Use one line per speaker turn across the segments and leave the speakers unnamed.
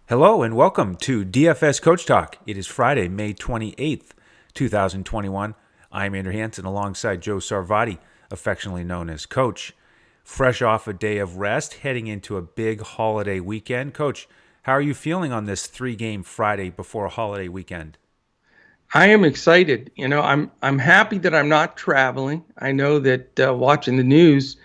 Hello and welcome to DFS Coach Talk. It is Friday, May 28th, 2021. I'm Andrew Hansen alongside Joe Sarvati, affectionately known as Coach. Fresh off a day of rest, heading into a big holiday weekend. Coach, how are you feeling on this three-game Friday before a holiday weekend?
I am excited. I'm happy that I'm not traveling. I know that watching the news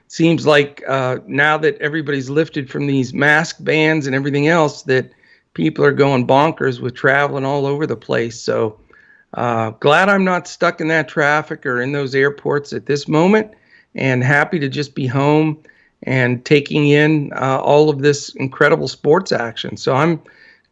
seems like now that everybody's lifted from these mask bans and everything else, that people are going bonkers with traveling all over the place. So glad I'm not stuck in that traffic or in those airports at this moment, and happy to just be home and taking in all of this incredible sports action. So I'm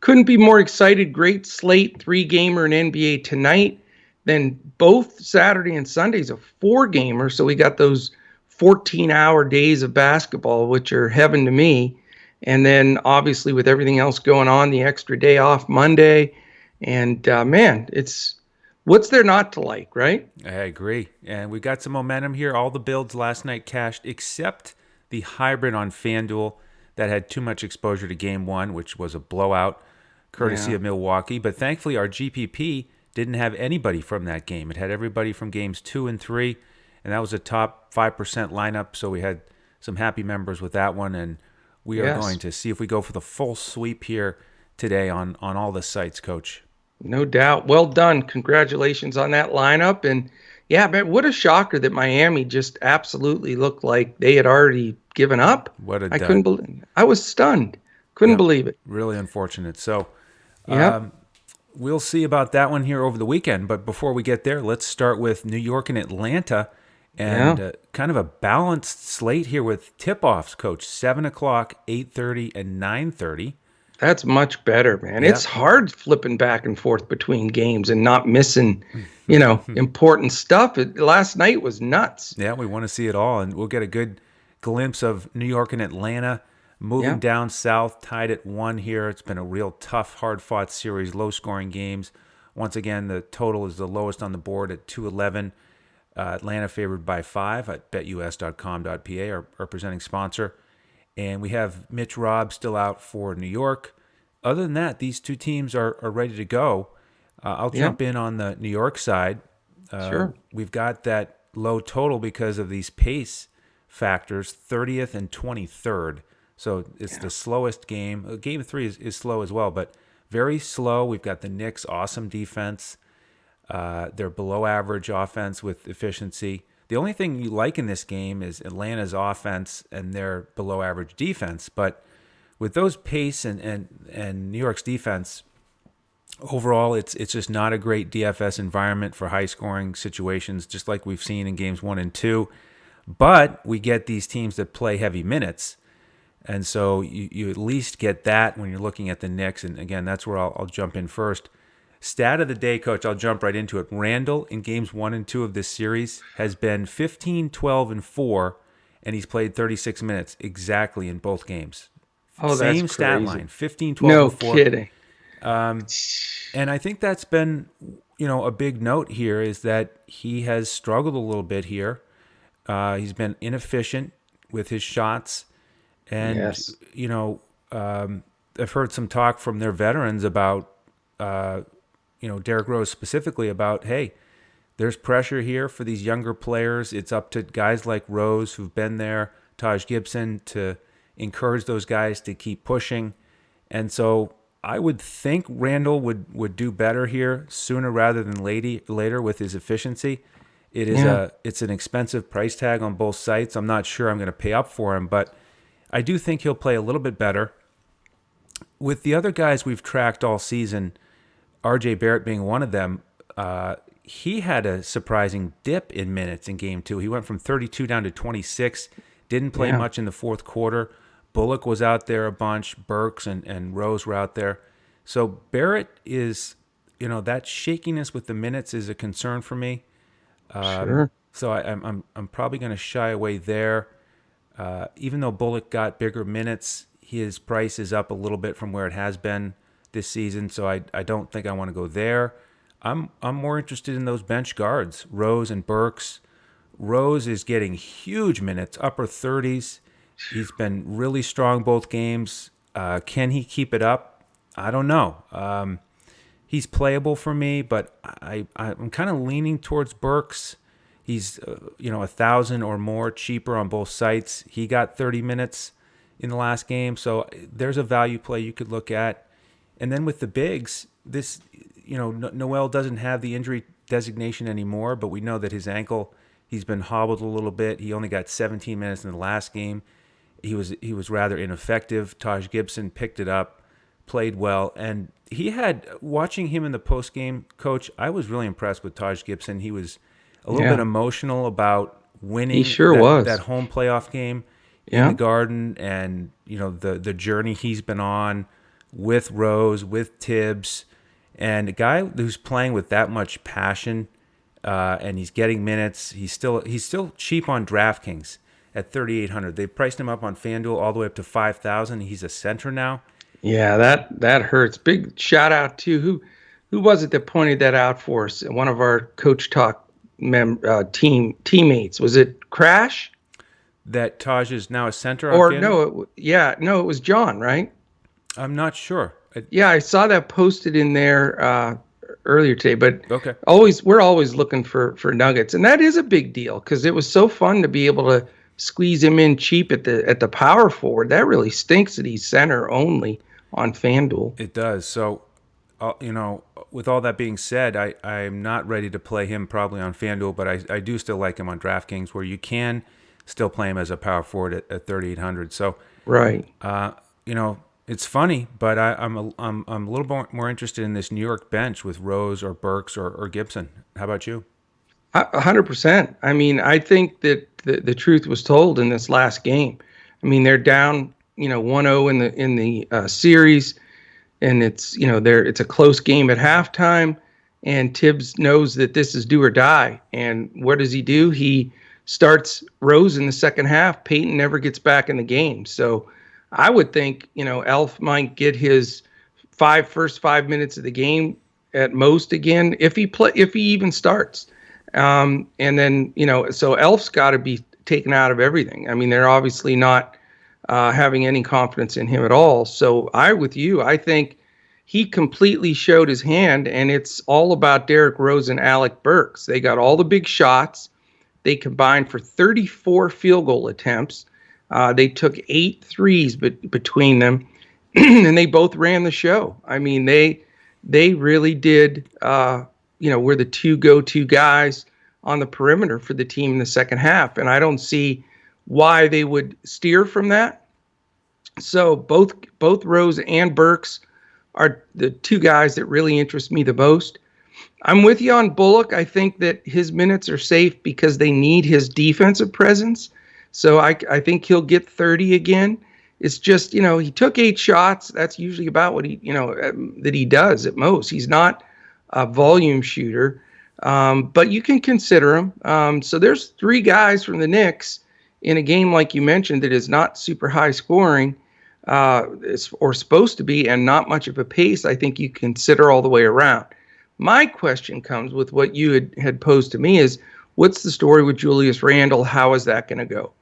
couldn't be more excited. Great slate, three gamer in NBA tonight. Then both Saturday and Sundays a four gamer. So we got those 14-hour days of basketball, which are heaven to me. And then obviously with everything else going on, the extra day off Monday. And man, it's what's there not to like, right?
I agree. And we got some momentum here. All the builds last night cashed except the hybrid on FanDuel that had too much exposure to game one, which was a blowout courtesy
Yeah.
of Milwaukee. But thankfully, our GPP didn't have anybody from that game. It had everybody from games 2 and 3, and that was a top 5% lineup. So we had some happy members with that one. And we are
Yes.
going to see if we go for the full sweep here today on all the sites, Coach.
No doubt. Well done. Congratulations on that lineup. And yeah, man, what a shocker that Miami just absolutely looked like they had already given up.
What a
I couldn't
dud.
believe I was stunned. Couldn't
Yep.
believe it.
Really unfortunate. So
Yep.
we'll see about that one here over the weekend. But before we get there, let's start with New York and Atlanta, and
Yeah.
kind of a balanced slate here with tip-offs, Coach. 7 o'clock, 8:30, and 9:30.
That's much better, man.
Yeah,
It's hard flipping back and forth between games and not missing, important stuff. Last night was nuts.
yeah, we want to see it all, and we'll get a good glimpse of New York and Atlanta moving
Yeah.
down south, tied at 1 here. It's been a real tough, hard-fought series, low-scoring games. Once again, the total is the lowest on the board at 211. Atlanta favored by 5 at BetUS.com.pa, our presenting sponsor. And we have Mitch Robb still out for New York. Other than that, these two teams are ready to go. I'll
Yeah.
jump in on the New York side.
Sure.
We've got that low total because of these pace factors, 30th and 23rd. So it's the slowest game. Game three is slow as well, but very slow. We've got the Knicks' awesome defense. They're below average offense with efficiency. The only thing you like in this game is Atlanta's offense and their below average defense. But with those pace and New York's defense, overall, it's just not a great DFS environment for high scoring situations, just like we've seen in games 1 and 2. But we get these teams that play heavy minutes. And so you at least get that when you're looking at the Knicks. And again, that's where I'll jump in first. Stat of the day, Coach, I'll jump right into it. Randle in games 1 and 2 of this series has been 15, 12, and 4, and he's played 36 minutes exactly in both games.
Oh, that's
Same stat
crazy.
line, 15, 12,
No
and 4.
kidding.
And I think that's been, a big note here is that he has struggled a little bit here. He's been inefficient with his shots. And,
Yes.
I've heard some talk from their veterans about, Derrick Rose specifically about, hey, there's pressure here for these younger players. It's up to guys like Rose who've been there, Taj Gibson, to encourage those guys to keep pushing. And so I would think Randall would do better here sooner rather than later with his efficiency.
Yeah.
It's an expensive price tag on both sites. I'm not sure I'm going to pay up for him, but I do think he'll play a little bit better. With the other guys we've tracked all season, RJ Barrett being one of them, he had a surprising dip in minutes in game two. He went from 32 down to 26, didn't play
Yeah.
much in the fourth quarter. Bullock was out there a bunch, Burks and Rose were out there. So Barrett is, that shakiness with the minutes is a concern for me.
Sure.
So I'm probably going to shy away there. Even though Bullock got bigger minutes, his price is up a little bit from where it has been this season. So I don't think I want to go there. I'm more interested in those bench guards, Rose and Burks. Rose is getting huge minutes, upper 30s. He's been really strong both games. Can he keep it up? I don't know. He's playable for me, but I'm kind of leaning towards Burks. He's 1,000 or more cheaper on both sites. He got 30 minutes in the last game, so there's a value play you could look at. And then with the bigs, this Noel doesn't have the injury designation anymore, but we know that his ankle, he's been hobbled a little bit. He only got 17 minutes in the last game. He was rather ineffective. Taj Gibson picked it up, played well, and he had, watching him in the post game, Coach, I was really impressed with Taj Gibson. He was a little bit emotional about winning
He sure was.
that home playoff game in
Yeah.
the Garden, and the journey he's been on with Rose, with Tibbs, and a guy who's playing with that much passion, and he's getting minutes. He's still cheap on DraftKings at 3,800. They priced him up on FanDuel all the way up to 5,000. He's a center now.
Yeah, that hurts. Big shout out to who was it that pointed that out for us? One of our Coach Talk teammates. Was it Crash?
That Taj is now a center on
Or
FanDuel?
no, it was John, right?
I'm not sure.
Yeah, I saw that posted in there earlier today. But
Okay.
we're always looking for nuggets, and that is a big deal because it was so fun to be able to squeeze him in cheap at the power forward. That really stinks that he's center only on FanDuel.
It does. So, with all that being said, I'm not ready to play him probably on FanDuel, but I do still like him on DraftKings, where you can still play him as a power forward at 3,800. So,
Right.
it's funny, but I'm a little more interested in this New York bench with Rose or Burks or Gibson. How about you?
100%. I mean, I think that the truth was told in this last game. I mean, they're down, 1-0 in the series, and it's a close game at halftime, and Tibbs knows that this is do or die. And what does he do? He starts Rose in the second half. Peyton never gets back in the game. So I would think, Elf might get his first 5 minutes of the game at most again if he even starts. And then, so Elf's got to be taken out of everything. I mean, they're obviously not having any confidence in him at all. So I think he completely showed his hand, and it's all about Derrick Rose and Alec Burks. They got all the big shots. They combined for 34 field goal attempts. They took 8 threes between them, and they both ran the show. I mean, they really did, were the two go-to guys on the perimeter for the team in the second half, and I don't see why they would steer from that. So both Rose and Burks are the two guys that really interest me the most. I'm with you on Bullock. I think that his minutes are safe because they need his defensive presence. So I think he'll get 30 again. It's just, he took 8 shots. That's usually about what that he does at most. He's not a volume shooter, but you can consider him. So there's 3 guys from the Knicks in a game, like you mentioned, that is not super high scoring, or supposed to be, and not much of a pace. I think you consider all the way around. My question comes with what you had posed to me is, what's the story with Julius Randle? How is that going to go?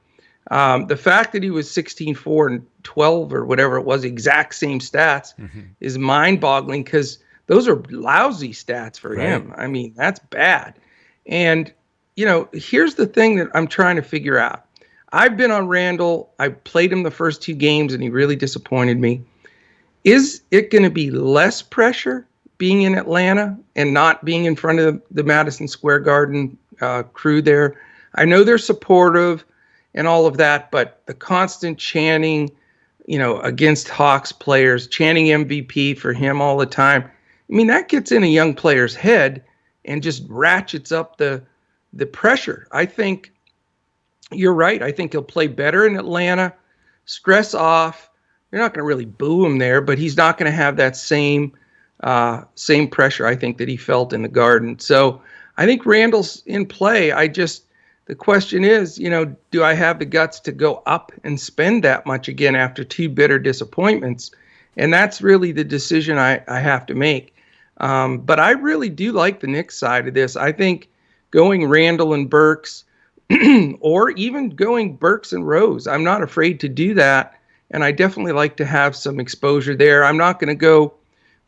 The fact that he was 16, 4, and 12 or whatever it was, exact same stats, is mind-boggling because those are lousy stats for him. I mean, that's bad. And, here's the thing that I'm trying to figure out. I've been on Randle. I played him the first 2 games, and he really disappointed me. Is it going to be less pressure being in Atlanta and not being in front of the Madison Square Garden crew there? I know they're supportive and all of that, but the constant chanting, against Hawks players, chanting MVP for him all the time, I mean, that gets in a young player's head and just ratchets up the pressure. I think you're right. I think he'll play better in Atlanta, stress off. You're not going to really boo him there, but he's not going to have that same pressure, I think, that he felt in the Garden. So I think Randall's in play. The question is, do I have the guts to go up and spend that much again after 2 bitter disappointments? And that's really the decision I have to make. But I really do like the Knicks side of this. I think going Randle and Burks, or even going Burks and Rose, I'm not afraid to do that. And I definitely like to have some exposure there. I'm not going to go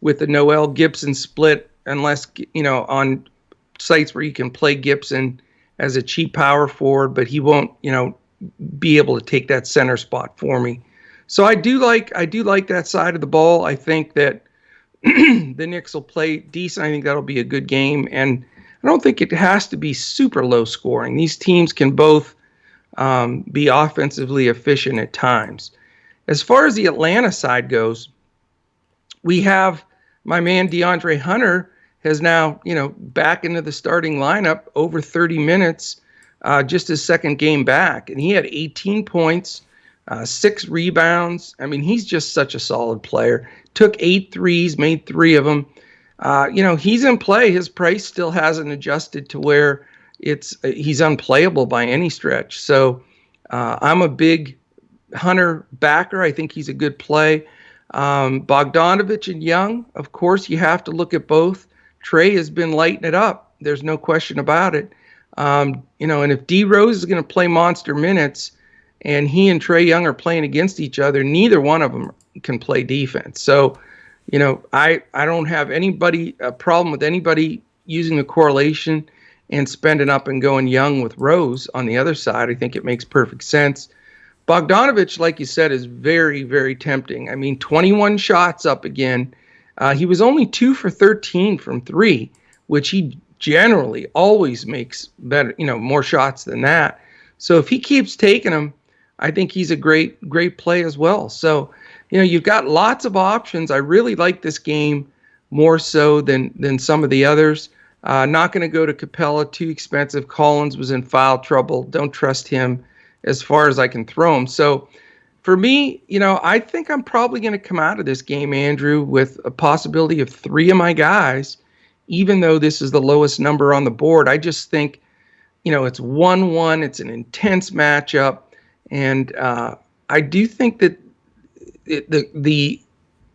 with the Noel Gibson split, unless, on sites where you can play Gibson as a cheap power forward, but he won't, be able to take that center spot for me. So I do like that side of the ball. I think that the Knicks will play decent. I think that'll be a good game, and I don't think it has to be super low scoring. These teams can both be offensively efficient at times. As far as the Atlanta side goes, we have my man DeAndre Hunter has now, back into the starting lineup over 30 minutes, just his second game back. And he had 18 points, 6 rebounds. I mean, he's just such a solid player. Took 8 threes, made 3 of them. He's in play. His price still hasn't adjusted to where he's unplayable by any stretch. So I'm a big Hunter backer. I think he's a good play. Bogdanovich and Young, of course, you have to look at both. Trey has been lighting it up. There's no question about it. And if D Rose is going to play monster minutes and he and Trey Young are playing against each other, neither one of them can play defense. So, I don't have a problem with anybody using the correlation and spending up and going Young with Rose on the other side. I think it makes perfect sense. Bogdanovich, like you said, is very, very tempting. I mean, 21 shots up again. He was only 2 for 13 from 3, which he generally always makes better, more shots than that. So if he keeps taking them, I think he's a great, great play as well. So, you've got lots of options. I really like this game more so than some of the others. Not going to go to Capella, too expensive. Collins was in foul trouble. Don't trust him as far as I can throw him. So for me, I think I'm probably going to come out of this game, Andrew, with a possibility of 3 of my guys, even though this is the lowest number on the board. I just think, it's 1-1. It's an intense matchup. And I do think that the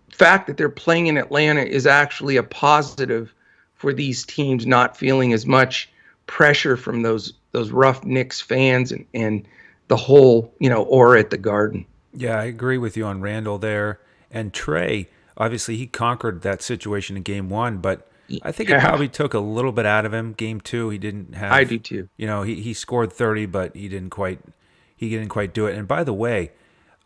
fact that they're playing in Atlanta is actually a positive for these teams not feeling as much pressure from those rough Knicks fans and the whole, aura at the Garden.
Yeah, I agree with you on Randle there. And Trey, obviously, he conquered that situation in game 1, but I think it probably took a little bit out of him. Game 2, he didn't have.
I do too.
He scored 30, but he didn't quite do it. And by the way,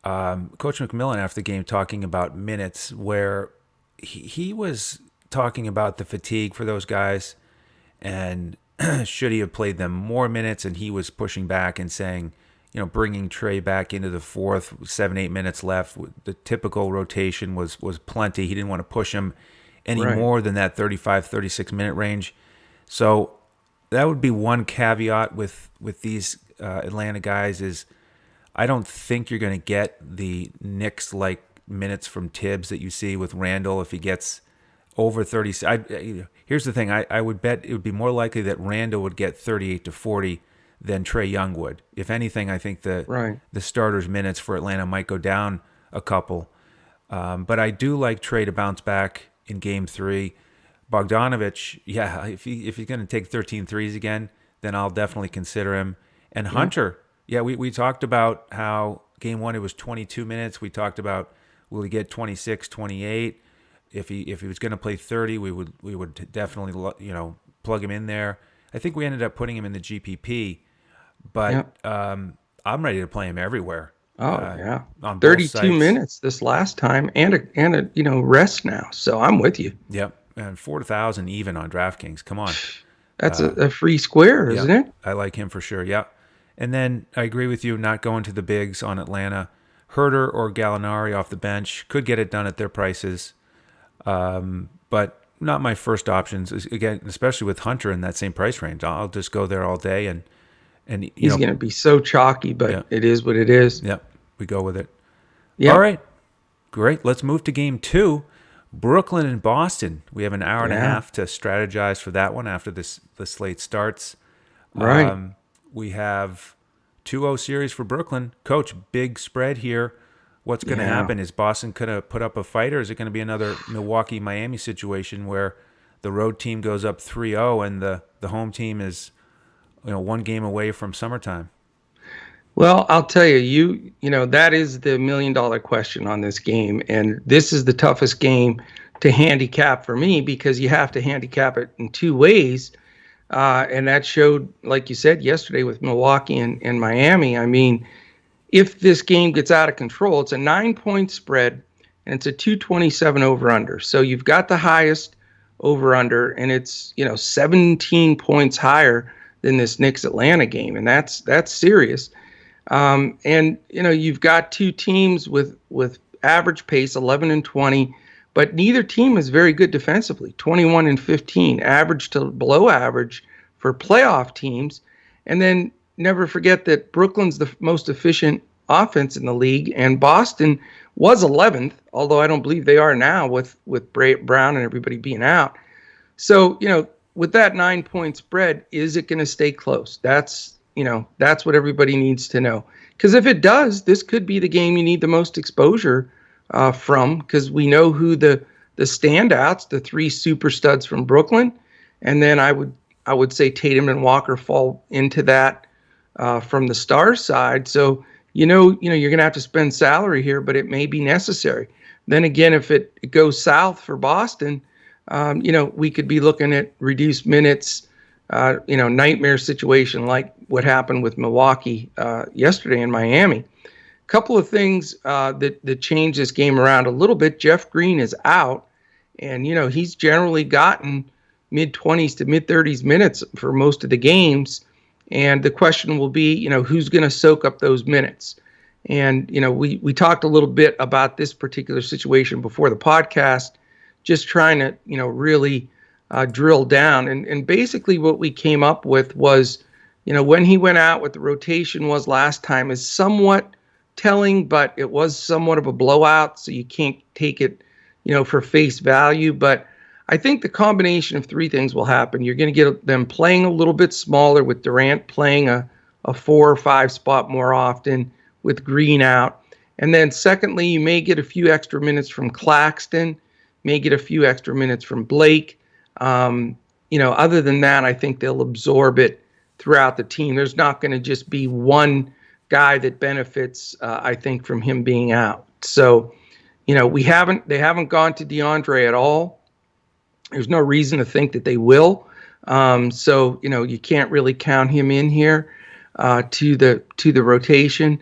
Coach McMillan after the game talking about minutes, where he was talking about the fatigue for those guys, and should he have played them more minutes? And he was pushing back and saying, bringing Trey back into the fourth, 7-8 minutes left. The typical rotation was plenty. He didn't want to push him any more than that 35, 36 minute range. So that would be one caveat with these Atlanta guys is I don't think you're going to get the Knicks-like minutes from Tibbs that you see with Randle if he gets over 30. Here's the thing. I would bet it would be more likely that Randle would get 38 to 40 than Trey Young would. If anything, I think the starters' minutes for Atlanta might go down a couple. But I do like Trey to bounce back in Game 3. Bogdanovich, if he's going to take 13 threes again, then I'll definitely consider him. And Hunter, we talked about how Game 1 it was 22 minutes. We talked about will he get 26, 28. If he was going to play 30, we would definitely plug him in there. I think we ended up putting him in the GPP. But I'm ready to play him everywhere.
On 32 minutes this last time, and a rest now. So I'm with you.
Yep, and 4,000 even on DraftKings. Come on,
that's a free square, isn't it?
I like him for sure. Yep, and then I agree with you. Not going to the bigs on Atlanta. Herter or Gallinari off the bench could get it done at their prices, but not my first options. Again, especially with Hunter in that same price range, I'll just go there all day and he's going to be
so chalky, but it is what it is.
Yep, we go with it. Yep. All right, great. Let's move to Game 2, Brooklyn and Boston. We have an hour and a half to strategize for that one after the slate starts.
Right.
We have 2-0 series for Brooklyn. Coach, big spread here. What's going to happen? Is Boston going to put up a fight, or is it going to be another Milwaukee-Miami situation where the road team goes up 3-0 and the home team is one game away from summertime?
Well, I'll tell you, that is the $1 million question on this game. And this is the toughest game to handicap for me, because you have to handicap it in two ways. And that showed, like you said, yesterday with Milwaukee and Miami. I mean, if this game gets out of control, it's a 9-point spread and it's a 227 over under. So you've got the highest over under, and it's 17 points higher than this Knicks Atlanta game, and that's serious. And you've got two teams with average pace 11 and 20, but neither team is very good defensively. 21 and 15, average to below average for playoff teams. And then never forget that Brooklyn's the most efficient offense in the league, and Boston was 11th, although I don't believe they are now with Brown and everybody being out. So, with that 9-point spread, is it going to stay close? That's what everybody needs to know. Because if it does, this could be the game you need the most exposure from, because we know who the standouts, the three super studs from Brooklyn, and then I would say Tatum and Walker fall into that from the Stars side. So you're going to have to spend salary here, but it may be necessary. Then again, if it goes south for Boston, we could be looking at reduced minutes, nightmare situation like what happened with Milwaukee yesterday in Miami. Couple of things that change this game around a little bit. Jeff Green is out, and he's generally gotten mid-20s to mid-30s minutes for most of the games. And the question will be, who's going to soak up those minutes? And we talked a little bit about this particular situation before the podcast, just trying to really drill down. And basically what we came up with was, when he went out, what the rotation was last time is somewhat telling, but it was somewhat of a blowout, so you can't take it, for face value. But I think the combination of three things will happen. You're going to get them playing a little bit smaller, with Durant playing a 4 or 5 spot more often, with Green out. And then secondly, you may get a few extra minutes from Claxton, may get a few extra minutes from Blake. Other than that, I think they'll absorb it throughout the team. There's not going to just be one guy that benefits, I think, from him being out. So, they haven't gone to DeAndre at all. There's no reason to think that they will. So, you can't really count him in here to the rotation.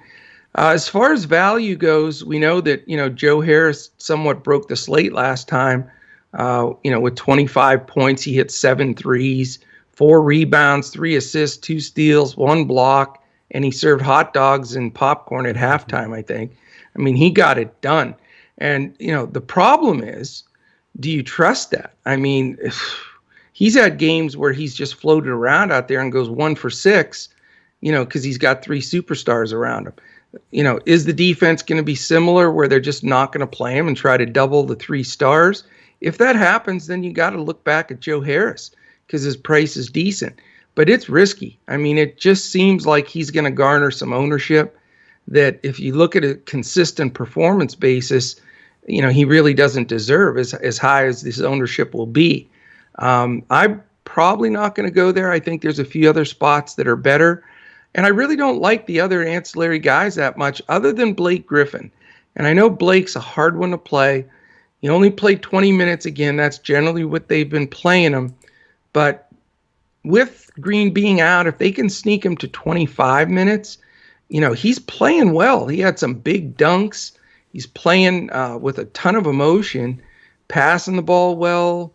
As far as value goes, we know that, Joe Harris somewhat broke the slate last time, with 25 points. He hit 7 threes, 4 rebounds, 3 assists, 2 steals, 1 block, and he served hot dogs and popcorn at halftime, I think. I mean, he got it done. And, the problem is, do you trust that? I mean, he's had games where he's just floated around out there and goes 1 for 6, because he's got 3 superstars around him. Is the defense going to be similar, where they're just not going to play him and try to double the 3 stars? If that happens, then you got to look back at Joe Harris, because his price is decent. But it's risky. I mean, it just seems like he's going to garner some ownership that, if you look at a consistent performance basis, he really doesn't deserve as high as this ownership will be. I'm probably not going to go there. I think there's a few other spots that are better. And I really don't like the other ancillary guys that much, other than Blake Griffin. And I know Blake's a hard one to play. He only played 20 minutes again. That's generally what they've been playing him. But with Green being out, if they can sneak him to 25 minutes, he's playing well. He had some big dunks. He's playing with a ton of emotion, passing the ball well.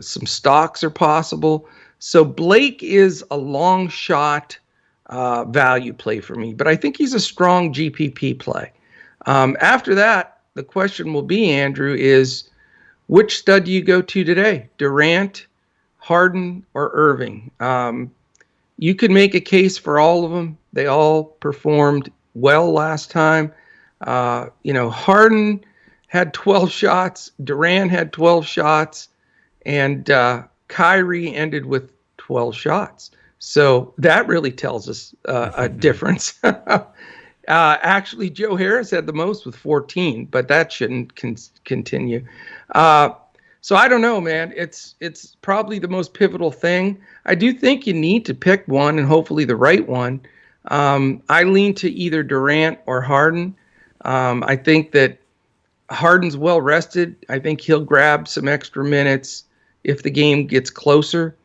Some stocks are possible. So Blake is a long shot value play for me, but I think he's a strong GPP play. After that, the question will be, Andrew, is which stud do you go to today? Durant, Harden, or Irving? You could make a case for all of them. They all performed well last time. Harden had 12 shots, Durant had 12 shots, and Kyrie ended with 12 shots. So that really tells us a difference. Actually, Joe Harris had the most with 14, but that shouldn't continue. So I don't know, man. It's probably the most pivotal thing. I do think you need to pick one, and hopefully the right one. I lean to either Durant or Harden. I think that Harden's well rested. I think he'll grab some extra minutes if the game gets closer.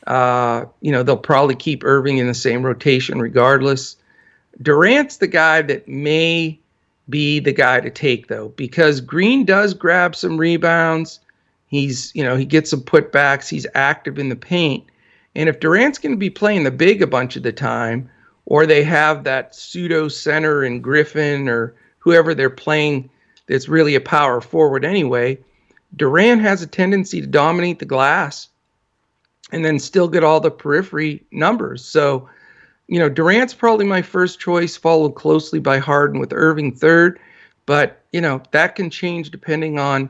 They'll probably keep Irving in the same rotation regardless. Durant's the guy that may be the guy to take, though, because Green does grab some rebounds. He gets some putbacks. He's active in the paint. And if Durant's going to be playing the big a bunch of the time, or they have that pseudo center in Griffin or whoever they're playing that's really a power forward anyway, Durant has a tendency to dominate the glass and then still get all the periphery numbers. So, Durant's probably my first choice, followed closely by Harden with Irving third. But, that can change depending on,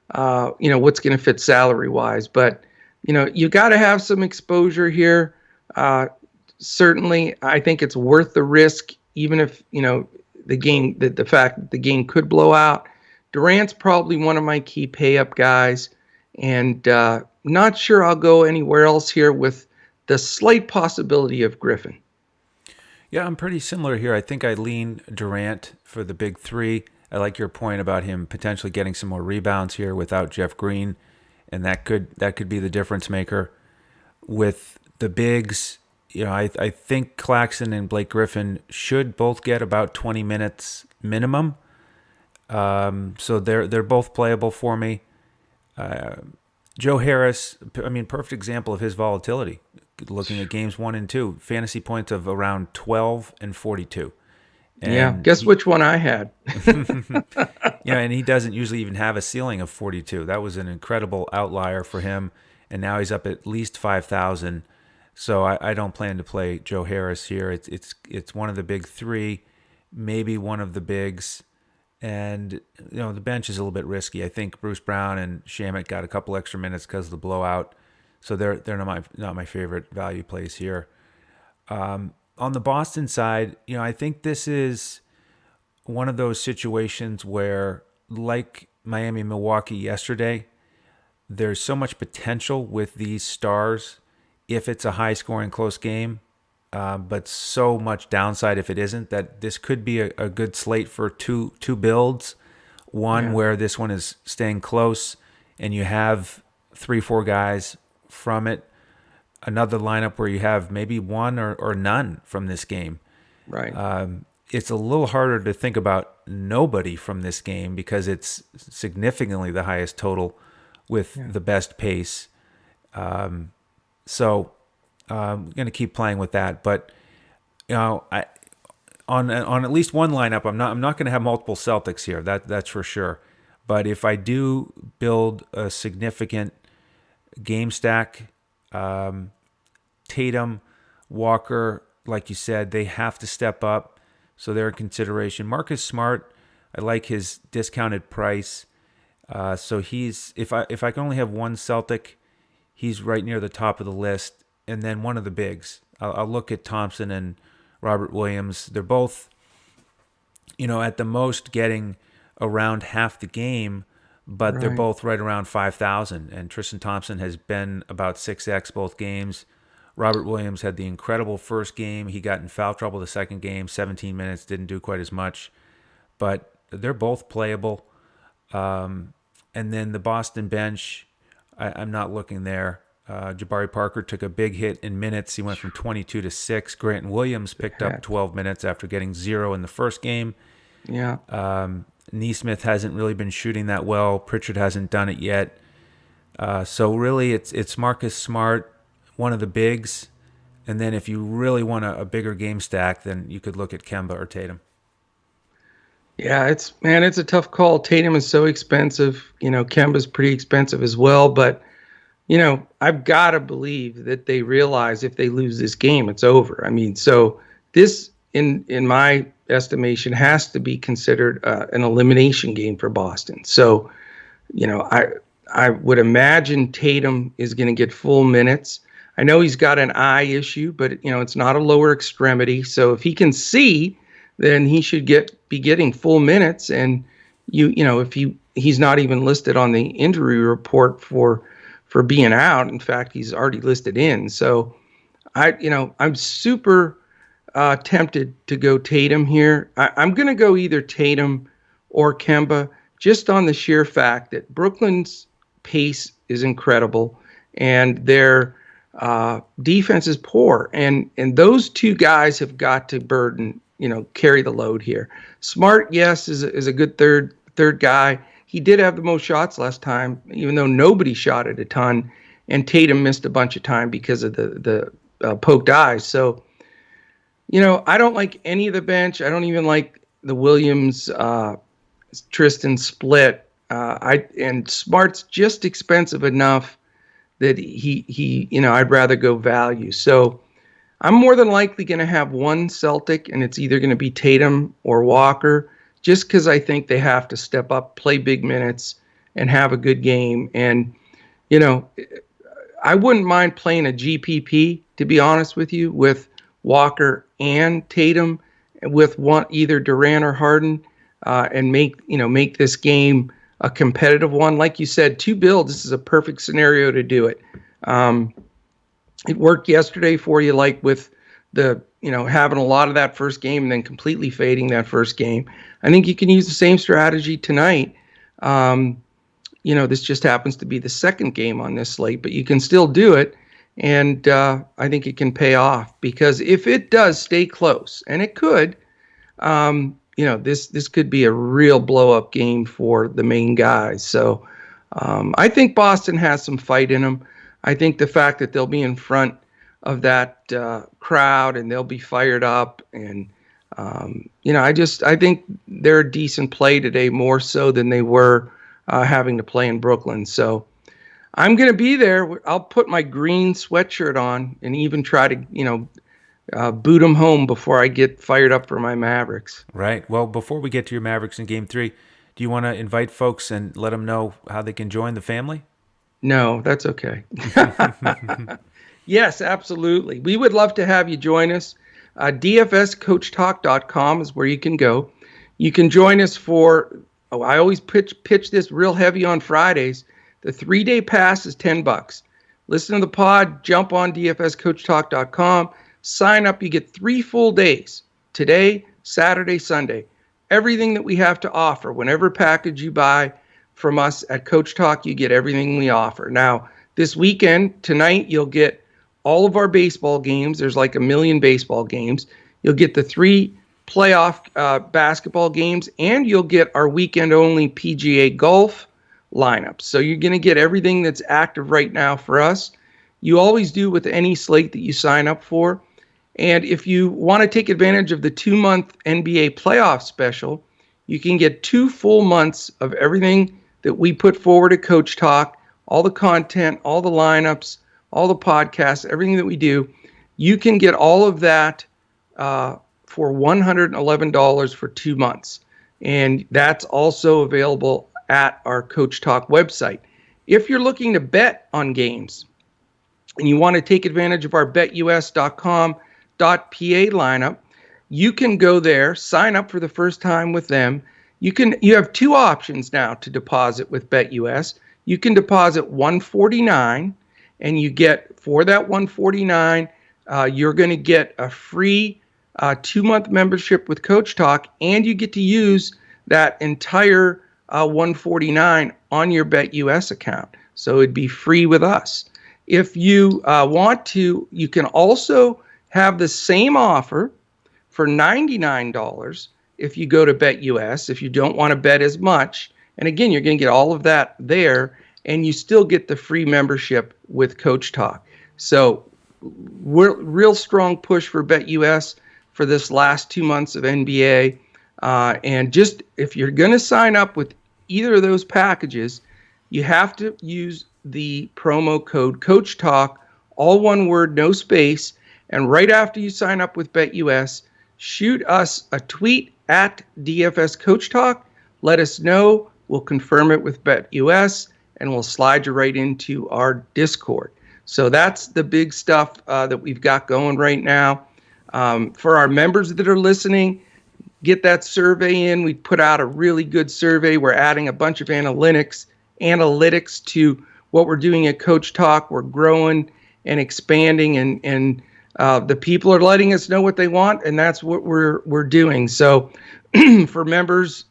what's going to fit salary-wise. But, you got to have some exposure here. Certainly, I think it's worth the risk, even if, the fact that the game could blow out. Durant's probably one of my key pay-up guys. And not sure I'll go anywhere else here with the slight possibility of Griffin.
Yeah, I'm pretty similar here. I think I lean Durant for the big three. I like your point about him potentially getting some more rebounds here without Jeff Green, and that could be the difference maker. With the bigs, I think Claxton and Blake Griffin should both get about 20 minutes minimum. So they're both playable for me. Joe Harris, perfect example of his volatility. Looking at games 1 and 2, fantasy points of around 12 and 42. And
guess which one I had.
And he doesn't usually even have a ceiling of 42. That was an incredible outlier for him, and now he's up at least 5,000. So I don't plan to play Joe Harris here. It's one of the big three, maybe one of the bigs. And, the bench is a little bit risky. I think Bruce Brown and Shamet got a couple extra minutes because of the blowout. So they're not my favorite value plays here. On the Boston side, I think this is one of those situations where, like Miami, Milwaukee yesterday, there's so much potential with these stars if it's a high-scoring, close game, but so much downside if it isn't, that this could be a good slate for two builds. One where this one is staying close and you have 3-4 guys from it. Another lineup where you have maybe one or none from this game.
Right.
It's a little harder to think about nobody from this game because it's significantly the highest total with the best pace. So I'm going to keep playing with that. But on at least one lineup, I'm not going to have multiple Celtics here. That's for sure. But if I do build a significant game stack, Tatum, Walker, like you said, they have to step up, so they're in consideration. Marcus Smart, I like his discounted price. So he's if I can only have one Celtic, he's right near the top of the list, and then one of the bigs. I'll look at Thompson and Robert Williams. They're both, at the most getting around half the game, but they're both right around 5,000. And Tristan Thompson has been about 6x both games. Robert Williams had the incredible first game. He got in foul trouble the second game, 17 minutes, didn't do quite as much. But they're both playable. And then the Boston bench, I'm not looking there. Jabari Parker took a big hit in minutes. He went from 22 to 6. Grant Williams picked up 12 minutes after getting 0 in the first game.
Yeah.
Neesmith hasn't really been shooting that well. Pritchard hasn't done it yet. So really, it's Marcus Smart, one of the bigs. And then if you really want a bigger game stack, then you could look at Kemba or Tatum.
Yeah, it's a tough call. Tatum is so expensive. Kemba's pretty expensive as well. But, I've got to believe that they realize if they lose this game, it's over. So this, in my estimation, has to be considered an elimination game for Boston. So, I would imagine Tatum is going to get full minutes. I know he's got an eye issue, but it's not a lower extremity. So if he can see, then he should be getting full minutes. And if he's not even listed on the injury report for being out. In fact, he's already listed in. So I'm super tempted to go Tatum here. I'm going to go either Tatum or Kemba just on the sheer fact that Brooklyn's pace is incredible and their defense is poor. And those two guys have got to carry the load here. Smart, yes, is a good third guy. He did have the most shots last time, even though nobody shot it a ton. And Tatum missed a bunch of time because of the poked eyes. So, I don't like any of the bench. I don't even like the Williams Tristan split. And Smart's just expensive enough that he I'd rather go value. So I'm more than likely going to have one Celtic, and it's either going to be Tatum or Walker, just because I think they have to step up, play big minutes, and have a good game. And, I wouldn't mind playing a GPP, to be honest with you, with Walker and Tatum, with either Durant or Harden, and make this game a competitive one. Like you said, 2 builds, this is a perfect scenario to do it. It worked yesterday for you, like with the, having a lot of that first game and then completely fading that first game. I think you can use the same strategy tonight. This just happens to be the second game on this slate, but you can still do it. And I think it can pay off, because if it does stay close, and it could, this could be a real blow-up game for the main guys. So I think Boston has some fight in them. I think the fact that they'll be in front of that crowd and they'll be fired up, and I think they're a decent play today, more so than they were having to play in Brooklyn. So I'm going to be there. I'll put my green sweatshirt on and even try to boot them home before I get fired up for my Mavericks.
Right. Well, before we get to your Mavericks in Game 3, do you want to invite folks and let them know how they can join the family?
No, that's okay. Yes, absolutely. We would love to have you join us. DFSCoachTalk.com is where you can go. You can join us for, I always pitch this real heavy on Fridays. The 3-day pass is $10. Listen to the pod, jump on DFSCoachTalk.com, sign up. You get 3 full days, today, Saturday, Sunday. Everything that we have to offer, whenever package you buy from us at Coach Talk, you get everything we offer. Now, this weekend, tonight, you'll get all of our baseball games. There's like 1 million baseball games. You'll get the 3 playoff basketball games, and you'll get our weekend-only PGA golf lineups. So you're going to get everything that's active right now for us. You always do with any slate that you sign up for. And if you want to take advantage of the 2-month NBA playoff special, you can get 2 full months of everything that we put forward at Coach Talk, all the content, all the lineups, all the podcasts, everything that we do. You can get all of that for $111 for 2 months. And that's also available at our Coach Talk website. If you're looking to bet on games and you want to take advantage of our BetUS.com.pa lineup, you can go there, sign up for the first time with them. You have 2 options now to deposit with BetUS. You can deposit $149, and you get, for that $149, you're going to get a free 2-month membership with Coach Talk, and you get to use that entire $149 on your BetUS account. So it'd be free with us. If you want to, you can also have the same offer for $99 if you go to BetUS, if you don't want to bet as much. And again, you're going to get all of that there, and you still get the free membership with Coach Talk. So we're real strong push for BetUS for this last 2 months of NBA. And just, if you're going to sign up with either of those packages, you have to use the promo code Coach Talk, all one word, no space. And right after you sign up with BetUS, shoot us a tweet at DFS Coach Talk. Let us know. We'll confirm it with BetUS, and we'll slide you right into our Discord. So that's the big stuff that we've got going right now. For our members that are listening, get that survey in. We put out a really good survey. We're adding a bunch of analytics to what we're doing at Coach Talk. We're growing and expanding, and the people are letting us know what they want, and that's what we're doing. So for members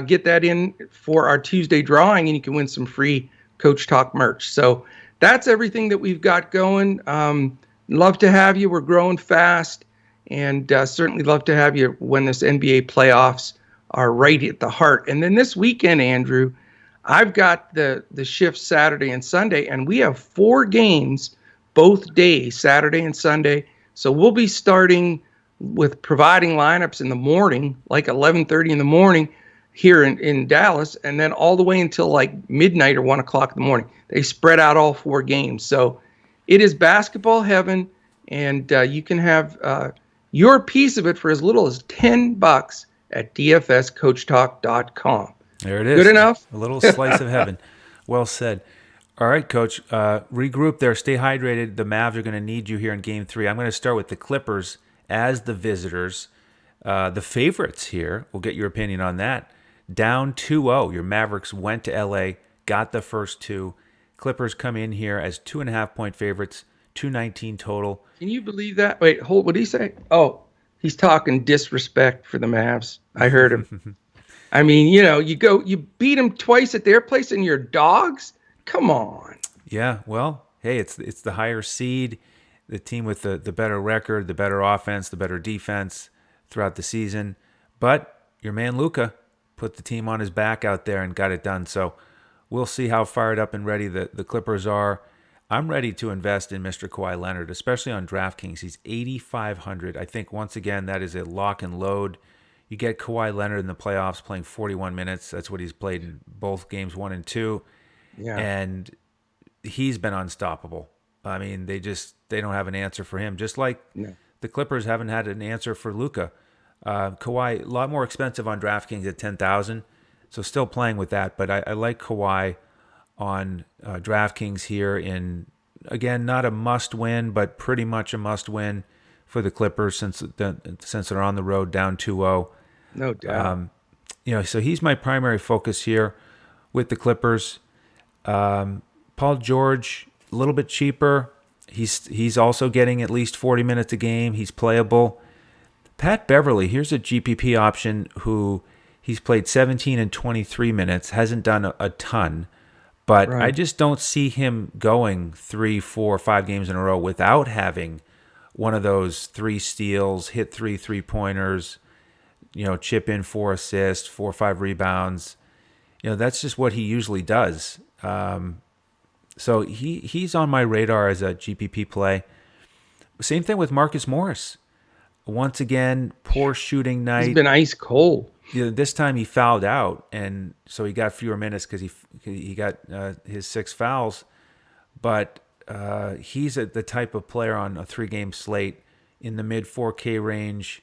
get that in for our Tuesday drawing, and you can win some free Coach Talk merch. So that's everything that we've got going. Love to have you. We're growing fast, and certainly love to have you when this NBA playoffs are right at the heart. And then this weekend, Andrew, I've got the shift Saturday and Sunday, and we have 4 games both days, Saturday and Sunday. So we'll be starting with providing lineups in the morning, like 11:30 in the morning here in Dallas, and then all the way until like midnight or 1 o'clock in the morning. They spread out all 4 games. So it is basketball heaven, and you can have your piece of it for as little as $10 at dfscoachtalk.com.
There it is.
Good enough?
A little slice of heaven. Well said. All right, Coach. Regroup there. Stay hydrated. The Mavs are going to need you here in Game 3. I'm going to start with the Clippers as the visitors. The favorites here, we'll get your opinion on that. Down 2-0. Your Mavericks went to L.A., got the first 2. Clippers come in here as 2.5-point favorites, 219 total.
Can you believe that? Wait, hold. What did he say? Oh, he's talking disrespect for the Mavs. I heard him. I mean, you beat them twice at their place and you're dogs? Come on.
Yeah, well, hey, it's the higher seed, the team with the better record, the better offense, the better defense throughout the season. But your man Luka put the team on his back out there and got it done. So we'll see how fired up and ready the Clippers are. I'm ready to invest in Mr. Kawhi Leonard, especially on DraftKings. He's 8,500. I think, once again, that is a lock and load. You get Kawhi Leonard in the playoffs playing 41 minutes. That's what he's played in both games 1 and 2.
Yeah.
And he's been unstoppable. I mean, they don't have an answer for him. Just like the Clippers haven't had an answer for Luka. Kawhi, a lot more expensive on DraftKings at $10,000. So still playing with that. But I like Kawhi on DraftKings here in, again, not a must-win, but pretty much a must-win for the Clippers since they're on the road down 2-0.
No doubt.
So he's my primary focus here with the Clippers. Paul George, a little bit cheaper. He's also getting at least 40 minutes a game. He's playable. Pat Beverly, here's a GPP option who he's played 17 and 23 minutes, hasn't done a ton, but right. I just don't see him going 3, 4, 5 games in a row without having one of those 3 steals, hit 3 3-pointers, chip in 4 assists, 4 or 5 rebounds. That's just what he usually does. So he's on my radar as a GPP play. Same thing with Marcus Morris. Once again, poor shooting night.
He's been ice cold.
This time he fouled out, and so he got fewer minutes because he got his 6 fouls. But he's the type of player on a 3-game slate in the mid 4K range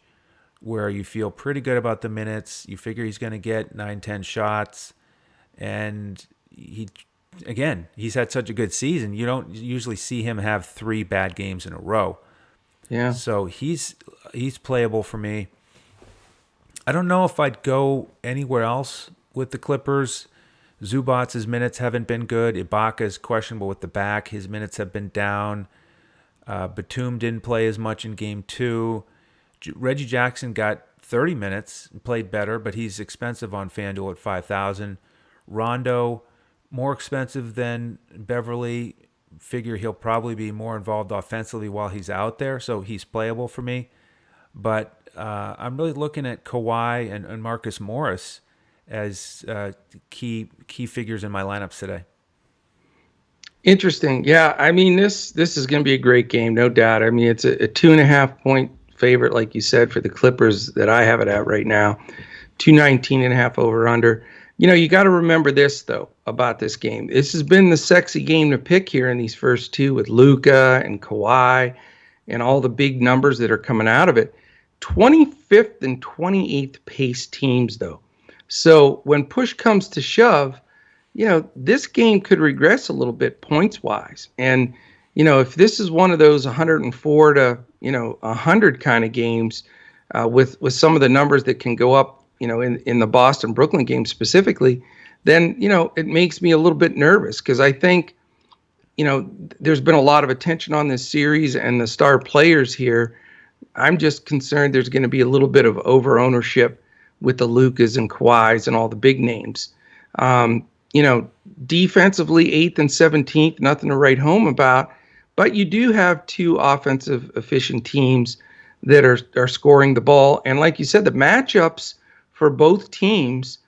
where you feel pretty good about the minutes. You figure he's going to get 9-10 shots. And he's had such a good season. You don't usually see him have 3 bad games in a row.
Yeah.
So he's playable for me. I don't know if I'd go anywhere else with the Clippers. Zubac's minutes haven't been good. Ibaka is questionable with the back. His minutes have been down. Batum didn't play as much in Game 2. Reggie Jackson got 30 minutes and played better, but he's expensive on FanDuel at $5,000. Rondo, more expensive than Beverly. Figure he'll probably be more involved offensively while he's out there, so he's playable for me. But I'm really looking at Kawhi and Marcus Morris as key figures in my lineups today.
Interesting. Yeah, I mean, this is going to be a great game, no doubt. I mean, it's a 2.5-point favorite, like you said, for the Clippers that I have it at right now. 219.5 over under. You got to remember this, though, about this game. This has been the sexy game to pick here in these first 2 with Luka and Kawhi and all the big numbers that are coming out of it. 25th and 28th pace teams, though. So when push comes to shove, this game could regress a little bit points-wise. And, if this is one of those 104 to, 100 kind of games with some of the numbers that can go up, in the Boston-Brooklyn game specifically, then, it makes me a little bit nervous because I think, there's been a lot of attention on this series and the star players here. I'm just concerned there's going to be a little bit of over-ownership with the Lukas and Kawhis and all the big names. You know, defensively, 8th and 17th, nothing to write home about. But you do have two offensive efficient teams that are scoring the ball. And like you said, the matchups for both teams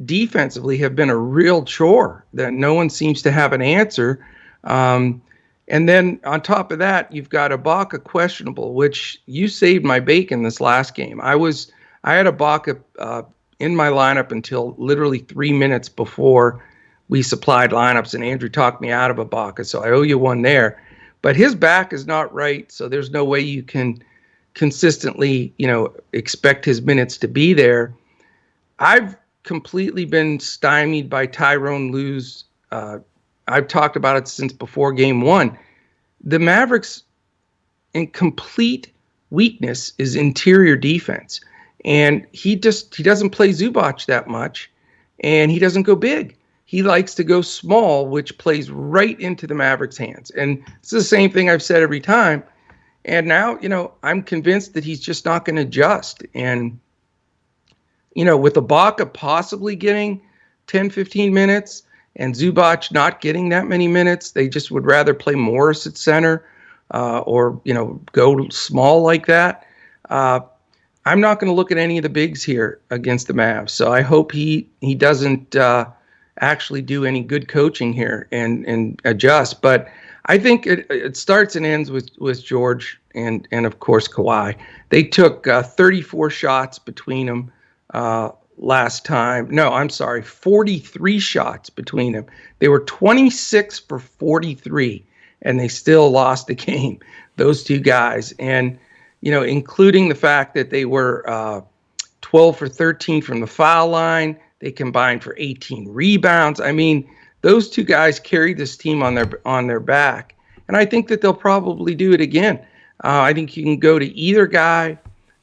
defensively have been a real chore that no one seems to have an answer. And then on top of that, you've got Ibaka questionable, which you saved my bacon this last game. I had Ibaka in my lineup until literally 3 minutes before we supplied lineups, and Andrew talked me out of Ibaka, so I owe you one there. But his back is not right, so there's no way you can consistently, expect his minutes to be there. I've completely been stymied by Tyrone Lue's. I've talked about it since before game one. The Mavericks' in complete weakness is interior defense. And he doesn't play Zubac that much, and he doesn't go big. He likes to go small, which plays right into the Mavericks' hands. And it's the same thing I've said every time. And now, I'm convinced that he's just not going to adjust. And, with Ibaka possibly getting 10, 15 minutes and Zubac not getting that many minutes, they just would rather play Morris at center or go small like that. I'm not going to look at any of the bigs here against the Mavs. So I hope he doesn't actually do any good coaching here and adjust. But I think it starts and ends with George and of course Kawhi. They took 34 shots between them last time. No, I'm sorry, 43 shots between them. They were 26 for 43, and they still lost the game, those two guys. And, including the fact that they were 12 for 13 from the foul line. They combined for 18 rebounds. I mean, those two guys carried this team on their back. And I think that they'll probably do it again. I think you can go to either guy.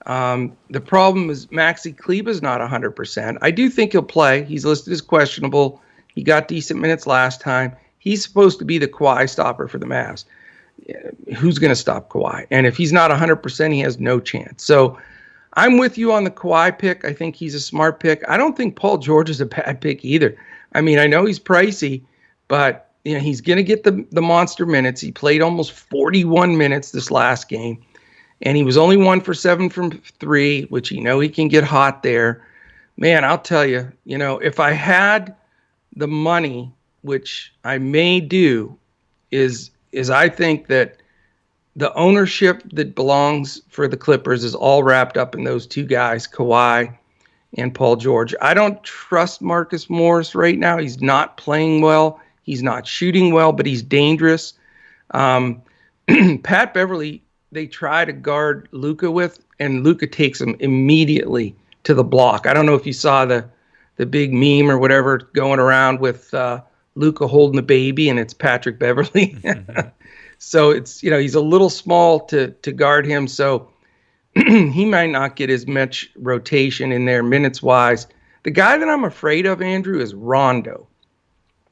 The problem is Maxi Kleber's not 100%. I do think he'll play. He's listed as questionable. He got decent minutes last time. He's supposed to be the Kawhi stopper for the Mavs. Who's going to stop Kawhi? And if he's not 100%, he has no chance. So I'm with you on the Kawhi pick. I think he's a smart pick. I don't think Paul George is a bad pick either. I mean, I know he's pricey, but he's going to get the monster minutes. He played almost 41 minutes this last game, and he was only 1 for 7 from 3, which he can get hot there. Man, I'll tell you, if I had the money, which I may do, is I think that the ownership that belongs for the Clippers is all wrapped up in those two guys, Kawhi and Paul George. I don't trust Marcus Morris right now. He's not playing well. He's not shooting well, but he's dangerous. Pat Beverly, they try to guard Luka with, and Luka takes him immediately to the block. I don't know if you saw the big meme or whatever going around with Luka holding the baby, and it's Patrick Beverly. So it's, he's a little small to guard him. So he might not get as much rotation in there minutes wise. The guy that I'm afraid of, Andrew, is Rondo.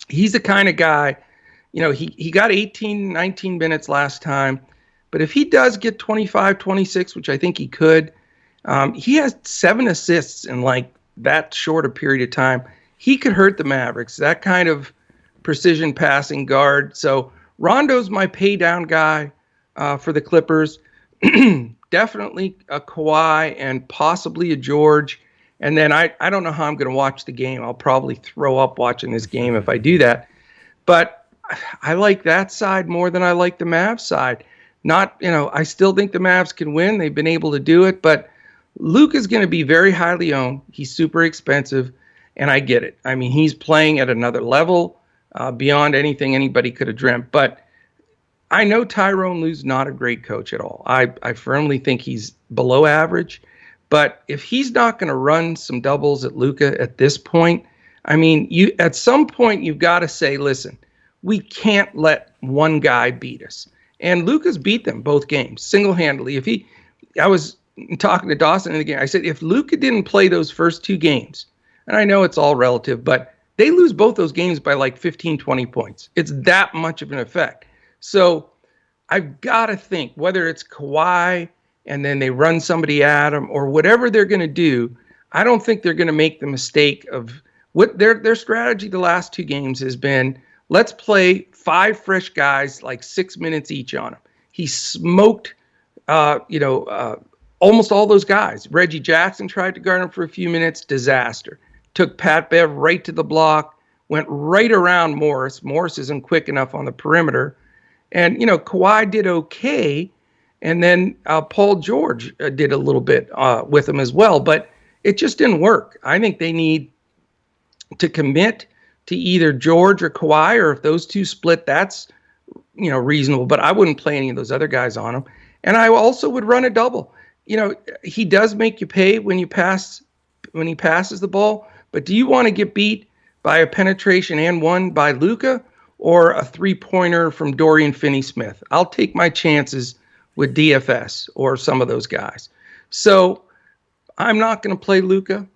He's the kind of guy, he got 18, 19 minutes last time. But if he does get 25, 26, which I think he could, he has 7 assists in like that short a period of time. He could hurt the Mavericks, that kind of precision passing guard. So Rondo's my pay down guy for the Clippers. Definitely a Kawhi and possibly a George. And then I don't know how I'm going to watch the game. I'll probably throw up watching this game if I do that. But I like that side more than I like the Mavs side. I still think the Mavs can win. They've been able to do it. But Luke is going to be very highly owned. He's super expensive, and I get it. I mean, he's playing at another level beyond anything anybody could have dreamt. But I know Tyrone Lue's not a great coach at all. I firmly think he's below average. But if he's not going to run some doubles at Luka at this point, I mean, at some point you've got to say, listen, we can't let one guy beat us. And Luka's beat them both games single-handedly. I was talking to Dawson in the game. I said, if Luka didn't play those first 2 games, and I know it's all relative, but they lose both those games by like 15, 20 points. It's that much of an effect. So I've got to think whether it's Kawhi and then they run somebody at him or whatever they're going to do, I don't think they're going to make the mistake of what their strategy the last 2 games has been. Let's play 5 fresh guys, like 6 minutes each on him. He smoked, almost all those guys. Reggie Jackson tried to guard him for a few minutes, disaster. Took Pat Bev right to the block, went right around Morris. Morris isn't quick enough on the perimeter. And, Kawhi did okay. And then Paul George did a little bit with him as well. But it just didn't work. I think they need to commit to either George or Kawhi, or if those two split, that's reasonable. But I wouldn't play any of those other guys on him. And I also would run a double. He does make you pay when he passes the ball. But do you want to get beat by a penetration and one by Luka, or a 3-pointer from Dorian Finney-Smith? I'll take my chances with DFS or some of those guys. So I'm not going to play Luka.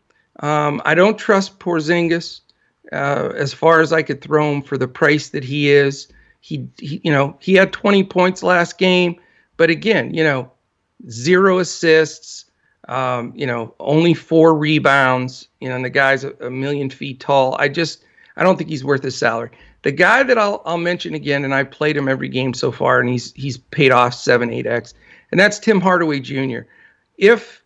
I don't trust Porzingis as far as I could throw him for the price that he is. He had 20 points last game, but again, 0 assists, only 4 rebounds, and the guy's a million feet tall. I don't think he's worth his salary. The guy that I'll mention again, and I played him every game so far, and he's paid off 7-8x, and that's Tim Hardaway Jr. If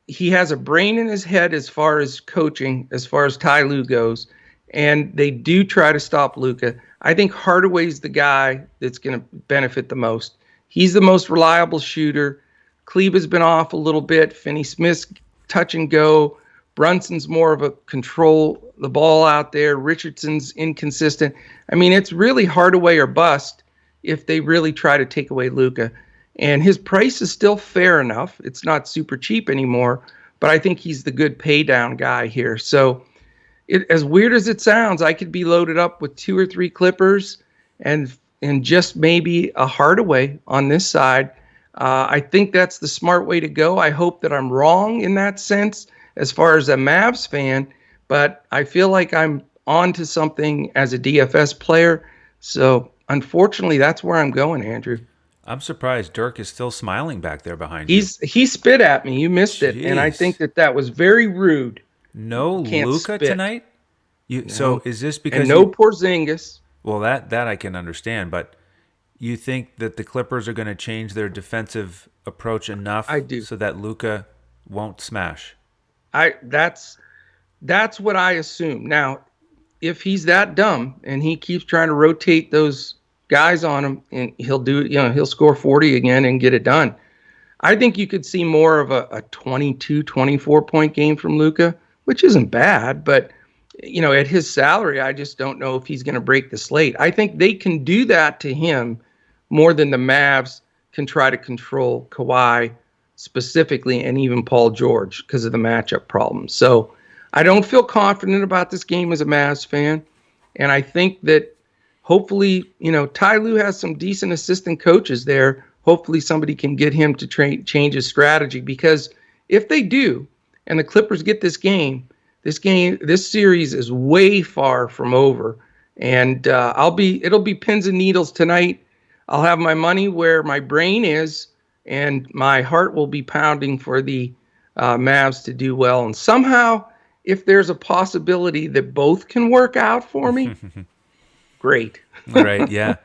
he has a brain in his head as far as coaching, as far as Ty Lue goes, and they do try to stop Luka, I think Hardaway's the guy that's going to benefit the most. He's the most reliable shooter. Kleber's been off a little bit. Finney-Smith's touch and go. Brunson's more of a control the ball out there. Richardson's inconsistent. I mean, it's really Hardaway or bust if they really try to take away Luka. And his price is still fair enough. It's not super cheap anymore, but I think he's the good pay down guy here. So as weird as it sounds, I could be loaded up with 2 or 3 Clippers and just maybe a Hardaway on this side. I think that's the smart way to go. I hope that I'm wrong in that sense as far as a Mavs fan, but I feel like I'm onto something as a DFS player. So unfortunately, that's where I'm going, Andrew.
I'm surprised Dirk is still smiling back there behind you.
He spit at me. You missed it, and I think that was very rude.
No Luka tonight?
No.
So is this because
and no Porzingis?
Well, that I can understand, but you think that the Clippers are going to change their defensive approach enough so that Luka won't smash?
That's what I assume. Now, if he's that dumb and he keeps trying to rotate those guys on him, and he'll score 40 again and get it done. I think you could see more of a 22, 24-point game from Luka, which isn't bad, but at his salary, I just don't know if he's going to break the slate. I think they can do that to him more than the Mavs can try to control Kawhi specifically, and even Paul George, because of the matchup problems. So I don't feel confident about this game as a Mavs fan, and I think that hopefully, Ty Lue has some decent assistant coaches there. Hopefully somebody can get him to change his strategy, because if they do, and the Clippers get this series is way far from over, and it'll be pins and needles tonight. I'll have my money where my brain is, and my heart will be pounding for the Mavs to do well. And somehow, if there's a possibility that both can work out for me, great.
Right, yeah.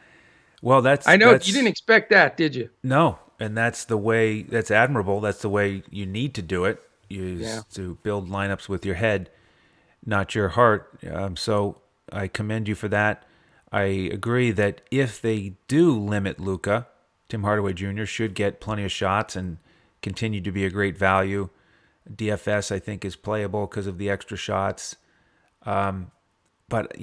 Well,
I know you didn't expect that, did you?
No, and that's admirable. That's the way you need to do it, to build lineups with your head, not your heart. So I commend you for that. I agree that if they do limit Luka, Tim Hardaway Jr. should get plenty of shots and continue to be a great value. DFS, I think, is playable because of the extra shots. But,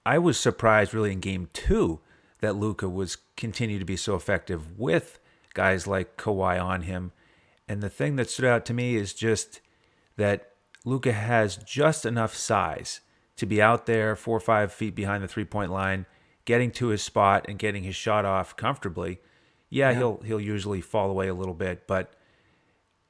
I was surprised really in game 2 that Luka was continue to be so effective with guys like Kawhi on him. And the thing that stood out to me is just that Luka has just enough size to be out there 4 or 5 feet behind the 3-point line, getting to his spot and getting his shot off comfortably. Yeah. He'll usually fall away a little bit, but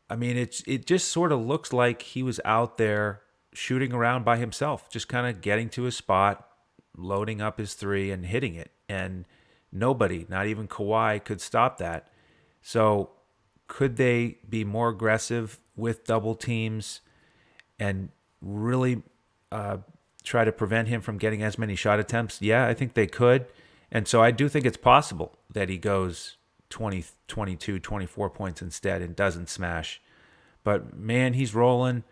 I mean, it just sort of looks like he was out there shooting around by himself, just kind of getting to his spot, loading up his 3 and hitting it. And nobody, not even Kawhi, could stop that. So could they be more aggressive with double teams and really try to prevent him from getting as many shot attempts? Yeah, I think they could. And so I do think it's possible that he goes 20, 22, 24 points instead and doesn't smash. But man, he's rolling.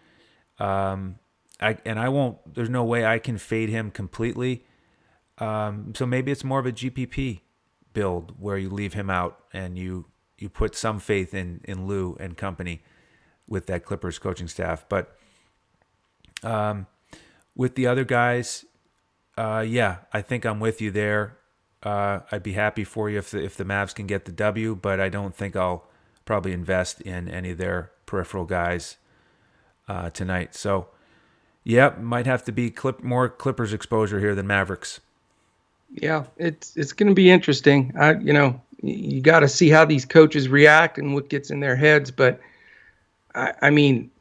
I won't. There's no way I can fade him completely. So maybe it's more of a GPP build where you leave him out and you put some faith in Lou and company with that Clippers coaching staff. But with the other guys, yeah, I think I'm with you there. I'd be happy for you if the Mavs can get the W, but I don't think I'll probably invest in any of their peripheral guys tonight. So, yeah, might have to be more Clippers exposure here than Mavericks.
Yeah, it's going to be interesting. You got to see how these coaches react and what gets in their heads. But I mean,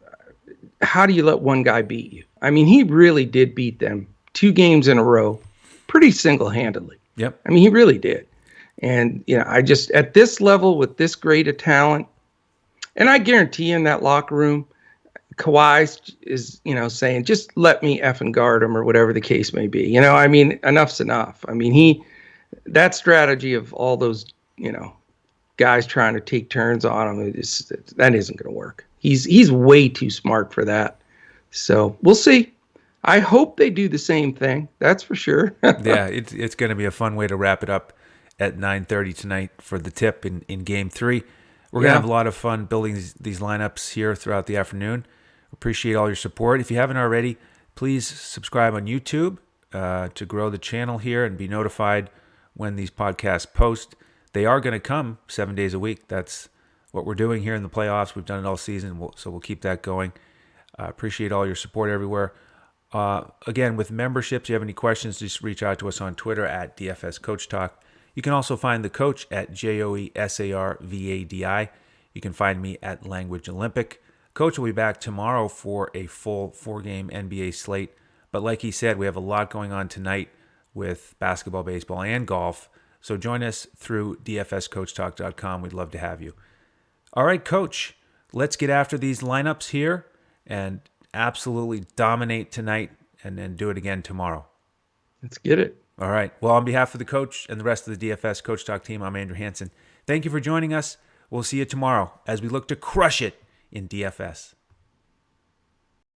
how do you let one guy beat you? I mean, he really did beat them 2 games in a row, pretty single-handedly.
Yep.
I mean, he really did. And I just at this level with this great a talent, and I guarantee in that locker room, Kawhi is, saying, just let me effing guard him or whatever the case may be. I mean, enough's enough. I mean, that strategy of all those, guys trying to take turns on him, that isn't going to work. He's way too smart for that. So we'll see. I hope they do the same thing. That's for sure.
Yeah, it's going to be a fun way to wrap it up at 9:30 tonight for the tip in Game 3. We're going to have a lot of fun building these lineups here throughout the afternoon. Appreciate all your support. If you haven't already, please subscribe on YouTube to grow the channel here and be notified when these podcasts post. They are going to come 7 days a week. That's what we're doing here in the playoffs. We've done it all season, so we'll keep that going. Appreciate all your support everywhere. Again, with memberships, you have any questions, just reach out to us on Twitter at DFS Coach Talk. You can also find the coach at JOESARVADI. You can find me at Language Olympic. Coach will be back tomorrow for a full 4-game NBA slate. But like he said, we have a lot going on tonight with basketball, baseball, and golf. So join us through dfscoachtalk.com. We'd love to have you. All right, Coach, let's get after these lineups here and absolutely dominate tonight and then do it again tomorrow.
Let's get it.
All right. Well, on behalf of the coach and the rest of the DFS Coach Talk team, I'm Andrew Hansen. Thank you for joining us. We'll see you tomorrow as we look to crush it in DFS.